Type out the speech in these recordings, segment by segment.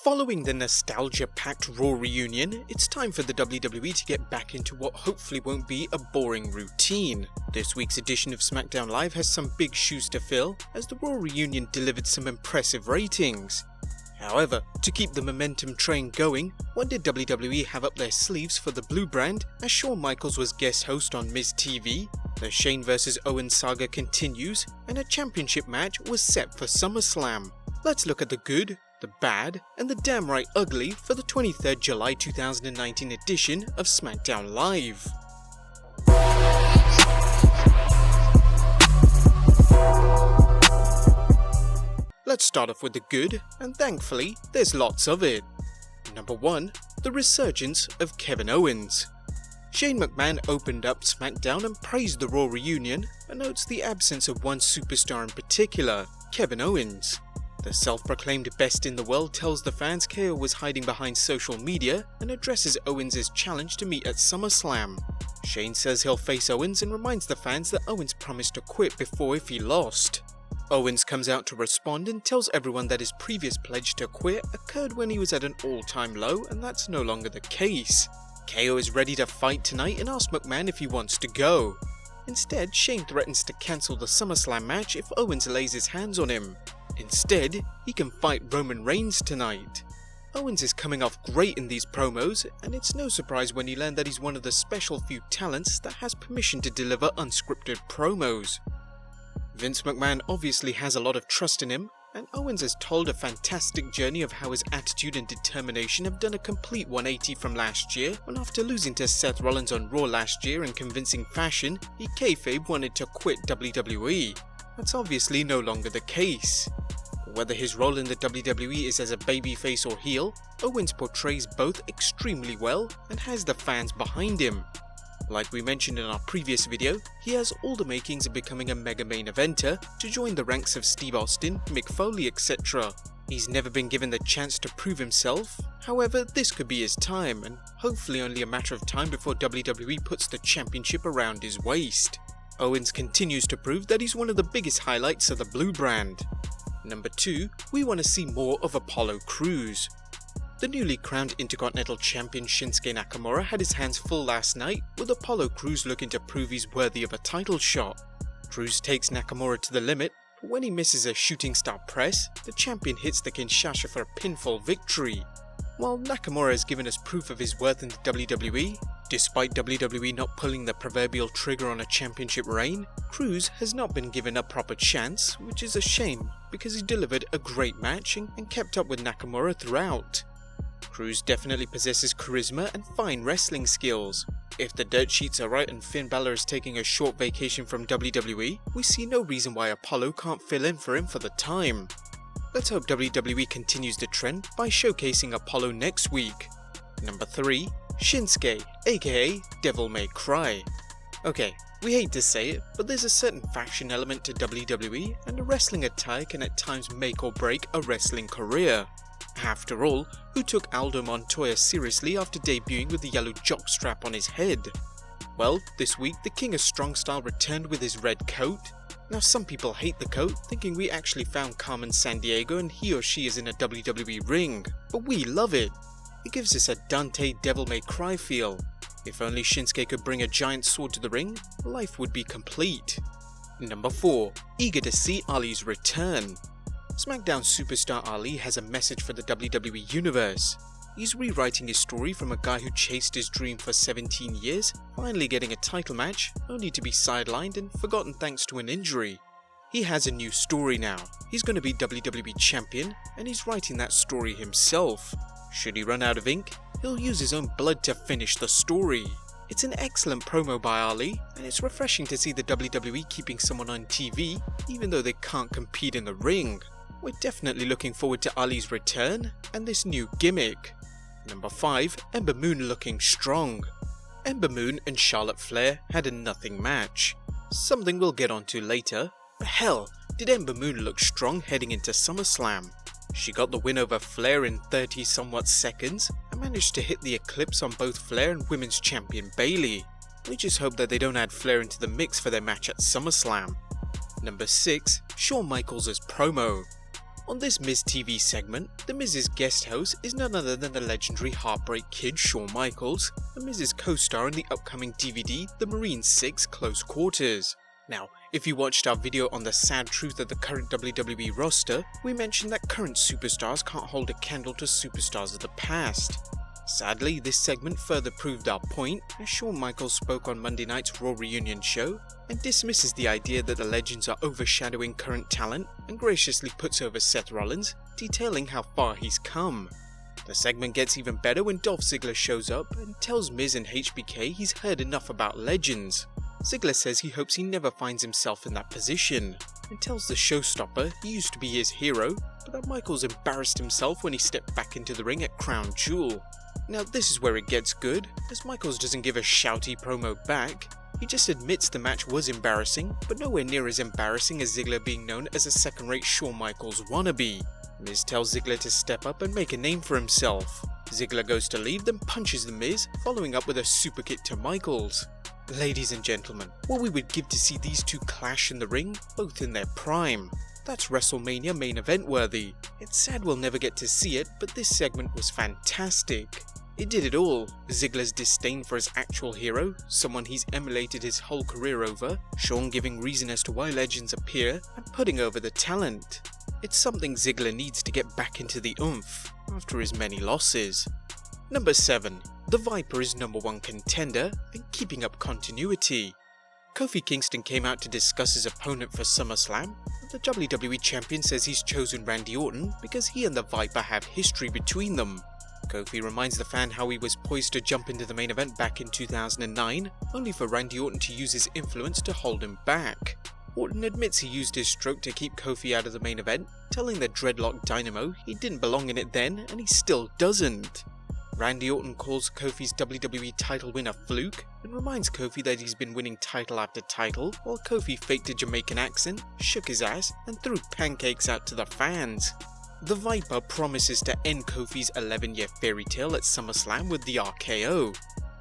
Following the nostalgia-packed Raw Reunion, it's time for the WWE to get back into what hopefully won't be a boring routine. This week's edition of SmackDown Live has some big shoes to fill, as the Raw Reunion delivered some impressive ratings. However, to keep the momentum train going, what did WWE have up their sleeves for the Blue brand, as Shawn Michaels was guest host on Miz TV, the Shane vs Owens saga continues, and a championship match was set for SummerSlam. Let's look at the good, the bad, and the damn right ugly for the 23rd July 2019 edition of SmackDown Live. Let's start off with the good, and thankfully, there's lots of it. Number 1. The resurgence of Kevin Owens. Shane McMahon opened up SmackDown and praised the Raw Reunion, and notes the absence of one superstar in particular, Kevin Owens. The self-proclaimed best in the world tells the fans KO was hiding behind social media and addresses Owens' challenge to meet at SummerSlam. Shane says he'll face Owens and reminds the fans that Owens promised to quit before if he lost. Owens comes out to respond and tells everyone that his previous pledge to quit occurred when he was at an all-time low, and that's no longer the case. KO is ready to fight tonight and asks McMahon if he wants to go. Instead, Shane threatens to cancel the SummerSlam match if Owens lays his hands on him. Instead, he can fight Roman Reigns tonight. Owens is coming off great in these promos, and it's no surprise when you learn that he's one of the special few talents that has permission to deliver unscripted promos. Vince McMahon obviously has a lot of trust in him, and Owens has told a fantastic journey of how his attitude and determination have done a complete 180 from last year, when after losing to Seth Rollins on Raw last year in convincing fashion, he kayfabe wanted to quit WWE. That's obviously no longer the case. Whether his role in the WWE is as a babyface or heel, Owens portrays both extremely well and has the fans behind him. Like we mentioned in our previous video, he has all the makings of becoming a mega main eventer to join the ranks of Steve Austin, Mick Foley, etc. He's never been given the chance to prove himself, however this could be his time, and hopefully only a matter of time before WWE puts the championship around his waist. Owens continues to prove that he's one of the biggest highlights of the Blue brand. Number 2, we want to see more of Apollo Crews. The newly crowned Intercontinental Champion Shinsuke Nakamura had his hands full last night, with Apollo Crews looking to prove he's worthy of a title shot. Crews takes Nakamura to the limit, but when he misses a shooting star press, the champion hits the Kinshasa for a pinfall victory. While Nakamura has given us proof of his worth in the WWE, despite WWE not pulling the proverbial trigger on a championship reign, Crews has not been given a proper chance, which is a shame because he delivered a great match and kept up with Nakamura throughout. Crews definitely possesses charisma and fine wrestling skills. If the dirt sheets are right and Finn Balor is taking a short vacation from WWE, we see no reason why Apollo can't fill in for him for the time. Let's hope WWE continues the trend by showcasing Apollo next week. Number 3. Shinsuke, aka Devil May Cry. Okay, we hate to say it, but there's a certain faction element to WWE, and a wrestling attire can at times make or break a wrestling career. After all, who took Aldo Montoya seriously after debuting with the yellow jockstrap on his head? Well, this week the King of Strong Style returned with his red coat. Now some people hate the coat, thinking we actually found Carmen Sandiego and he or she is in a WWE ring, but we love it. It gives us a Dante Devil May Cry feel. If only Shinsuke could bring a giant sword to the ring, life would be complete. Number 4. Eager to see Ali's return. SmackDown superstar Ali has a message for the WWE Universe. He's rewriting his story from a guy who chased his dream for 17 years, finally getting a title match, only to be sidelined and forgotten thanks to an injury. He has a new story now. He's going to be WWE Champion, and he's writing that story himself. Should he run out of ink, he'll use his own blood to finish the story. It's an excellent promo by Ali, and it's refreshing to see the WWE keeping someone on TV, even though they can't compete in the ring. We're definitely looking forward to Ali's return, and this new gimmick. Number 5. Ember Moon looking strong. Ember Moon and Charlotte Flair had a nothing match. Something we'll get onto later, but hell, did Ember Moon look strong heading into SummerSlam. She got the win over Flair in 30 somewhat seconds, and managed to hit the eclipse on both Flair and Women's Champion Bayley. We just hope that they don't add Flair into the mix for their match at SummerSlam. Number 6. Shawn Michaels' promo. On this Miz TV segment, The Miz's guest host is none other than the legendary Heartbreak Kid Shawn Michaels, The Miz's co-star in the upcoming DVD The Marine 6 Close Quarters. Now, if you watched our video on the sad truth of the current WWE roster, we mentioned that current superstars can't hold a candle to superstars of the past. Sadly, this segment further proved our point, as Shawn Michaels spoke on Monday night's Raw Reunion show and dismisses the idea that the legends are overshadowing current talent and graciously puts over Seth Rollins, detailing how far he's come. The segment gets even better when Dolph Ziggler shows up and tells Miz and HBK he's heard enough about legends. Ziggler says he hopes he never finds himself in that position, and tells the showstopper he used to be his hero, but that Michaels embarrassed himself when he stepped back into the ring at Crown Jewel. Now this is where it gets good, as Michaels doesn't give a shouty promo back. He just admits the match was embarrassing, but nowhere near as embarrassing as Ziggler being known as a second-rate Shawn Michaels wannabe. Miz tells Ziggler to step up and make a name for himself. Ziggler goes to leave, then punches the Miz, following up with a super kick to Michaels. Ladies and gentlemen, what we would give to see these two clash in the ring, both in their prime. That's WrestleMania main event worthy. It's sad we'll never get to see it, but this segment was fantastic. It did it all: Ziggler's disdain for his actual hero, someone he's emulated his whole career over, Shawn giving reason as to why legends appear, and putting over the talent. It's something Ziggler needs to get back into the oomph, after his many losses. Number 7. The Viper is #1 contender and keeping up continuity. Kofi Kingston came out to discuss his opponent for SummerSlam. The WWE Champion says he's chosen Randy Orton because he and the Viper have history between them. Kofi reminds the fan how he was poised to jump into the main event back in 2009, only for Randy Orton to use his influence to hold him back. Orton admits he used his stroke to keep Kofi out of the main event, telling the Dreadlock Dynamo he didn't belong in it then and he still doesn't. Randy Orton calls Kofi's WWE title win a fluke and reminds Kofi that he's been winning title after title, while Kofi faked a Jamaican accent, shook his ass, and threw pancakes out to the fans. The Viper promises to end Kofi's 11-year fairy tale at SummerSlam with the RKO.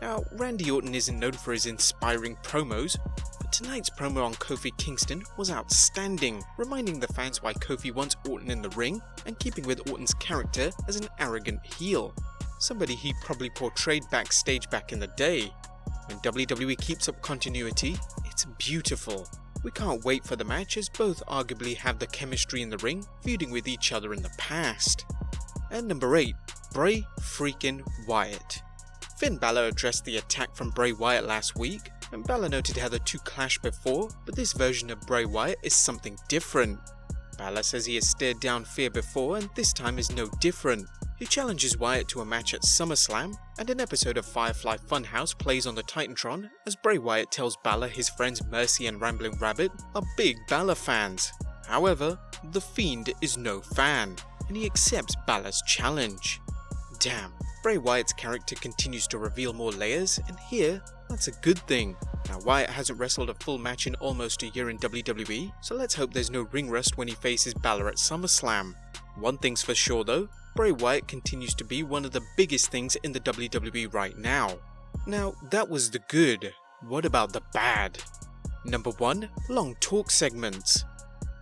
Now, Randy Orton isn't known for his inspiring promos, but tonight's promo on Kofi Kingston was outstanding, reminding the fans why Kofi wants Orton in the ring and keeping with Orton's character as an arrogant heel. Somebody he probably portrayed backstage back in the day. When WWE keeps up continuity, it's beautiful. We can't wait for the match as both arguably have the chemistry in the ring, feuding with each other in the past. And number 8, BRAY, FREAKIN, WYATT. Finn Balor addressed the attack from Bray Wyatt last week, and Balor noted how the two clashed before, but this version of Bray Wyatt is something different. Balor says he has stared down fear before and this time is no different. He challenges Wyatt to a match at SummerSlam, and an episode of Firefly Funhouse plays on the Titantron as Bray Wyatt tells Balor his friends Mercy and Rambling Rabbit are big Balor fans. However, The Fiend is no fan, and he accepts Balor's challenge. Damn, Bray Wyatt's character continues to reveal more layers, and here, that's a good thing. Now, Wyatt hasn't wrestled a full match in almost a year in WWE, so let's hope there's no ring rust when he faces Balor at SummerSlam. One thing's for sure though, Bray Wyatt continues to be one of the biggest things in the WWE right now. Now, that was the good. What about the bad? Number 1, long talk segments.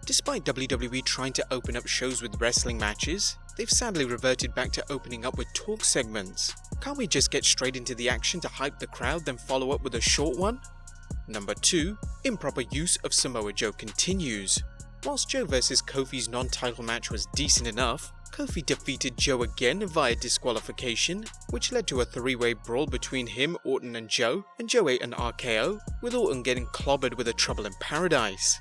Despite WWE trying to open up shows with wrestling matches, they've sadly reverted back to opening up with talk segments. Can't we just get straight into the action to hype the crowd, then follow up with a short one? Number 2, improper use of Samoa Joe continues. Whilst Joe vs Kofi's non-title match was decent enough, Kofi defeated Joe again via disqualification, which led to a 3-way brawl between him, Orton and Joe ate an RKO, with Orton getting clobbered with a Trouble in Paradise.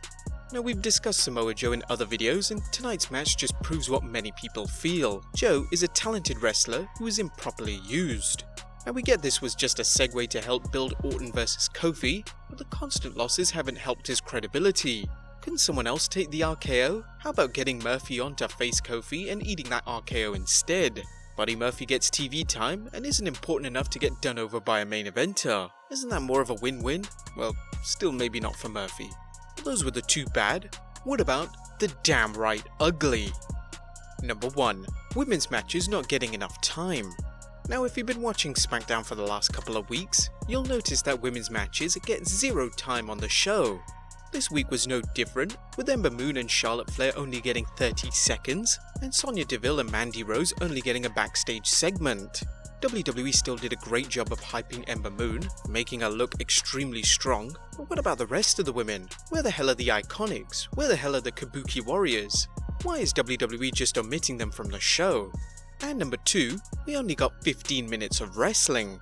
Now, we've discussed Samoa Joe in other videos, and tonight's match just proves what many people feel. Joe is a talented wrestler who is improperly used. And we get this was just a segue to help build Orton vs Kofi, but the constant losses haven't helped his credibility. Couldn't someone else take the RKO? How about getting Murphy on to face Kofi and eating that RKO instead? Buddy Murphy gets TV time and isn't important enough to get done over by a main eventer. Isn't that more of a win-win? Well, still maybe not for Murphy. But those were the two bad. What about the damn right ugly? Number 1, women's matches not getting enough time. Now, if you've been watching SmackDown for the last couple of weeks, you'll notice that women's matches get 0 time on the show. This week was no different, with Ember Moon and Charlotte Flair only getting 30 seconds, and Sonya Deville and Mandy Rose only getting a backstage segment. WWE still did a great job of hyping Ember Moon, making her look extremely strong, but what about the rest of the women? Where the hell are the Iconics? Where the hell are the Kabuki Warriors? Why is WWE just omitting them from the show? And number 2, we only got 15 minutes of wrestling.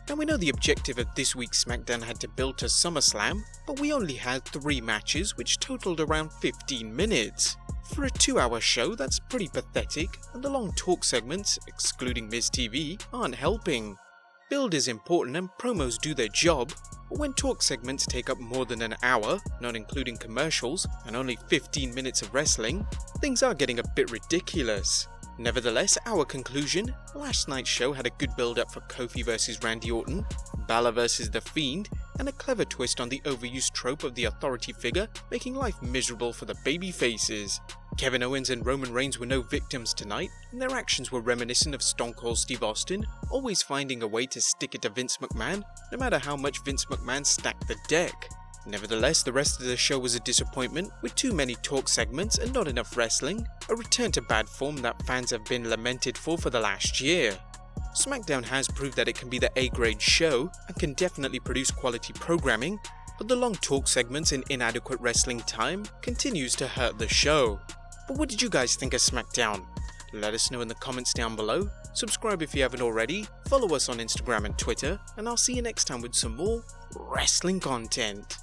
Now we know the objective of this week's SmackDown had to build to SummerSlam, but we only had 3 matches which totaled around 15 minutes. For a 2-hour show, that's pretty pathetic, and the long talk segments, excluding Miz TV, aren't helping. Build is important and promos do their job, but when talk segments take up more than an hour, not including commercials, and only 15 minutes of wrestling, things are getting a bit ridiculous. Nevertheless, our conclusion, last night's show had a good build up for Kofi vs Randy Orton, Balor vs The Fiend, and a clever twist on the overused trope of the authority figure making life miserable for the babyfaces. Kevin Owens and Roman Reigns were no victims tonight, and their actions were reminiscent of Stone Cold Steve Austin, always finding a way to stick it to Vince McMahon, no matter how much Vince McMahon stacked the deck. Nevertheless, the rest of the show was a disappointment, with too many talk segments and not enough wrestling, a return to bad form that fans have been lamented for the last year. SmackDown has proved that it can be the A-grade show and can definitely produce quality programming, but the long talk segments and inadequate wrestling time continues to hurt the show. But what did you guys think of SmackDown? Let us know in the comments down below, subscribe if you haven't already, follow us on Instagram and Twitter, and I'll see you next time with some more wrestling content.